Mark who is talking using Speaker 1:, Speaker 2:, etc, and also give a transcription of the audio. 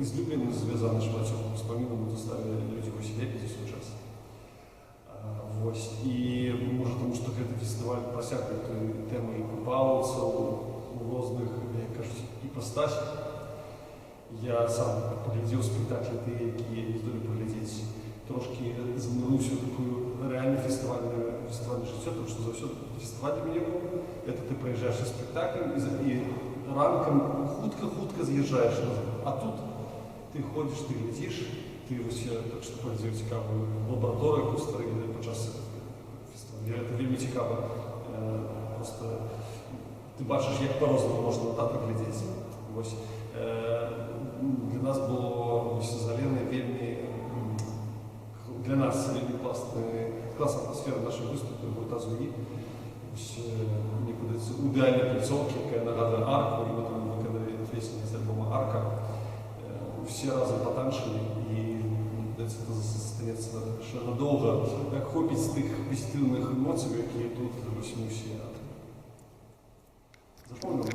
Speaker 1: з Любліну зв'язана шматцём успамінам доставілі людзі вось лепей за свой час. Вось. І можа таму, што гэты фестываль прасякнуты тэмай палаўцаў у розных, як кажуць, іпастасях. Я сам паглядзеў спектаклі тыя, якія не здолеў паглядзець, трошкі занырнуўся ў такую рэальна фестывальнае жыццё, тому што заўсёды фестываль для мяне это ты прыязджаеш на спектакль і ранкам хутка з'язджаеш назад. А тут ты ходзіш, ты глядзіш, ты вось так што паглядзеў цікавую лабараторыю, якую стварылі падчас фестываля. Это вельмі цікава. Просто ты бачыш, як па-рознаму можна на тэатр глядзець. Вось. Для нас было з Аленай вельмі, для нас вельмі класная атмасфера нашай выступы ў Тазуі. Мне падаецца, ідэальнай пляцоўкі, якая нагадвае арку, і мы там выканалі песню з альбома «Арка». Все разам патанчылі, і это застанецца надоўга, хопіць тых пазітыўных эмоцый, якія тут мы ўсе. Запомнил?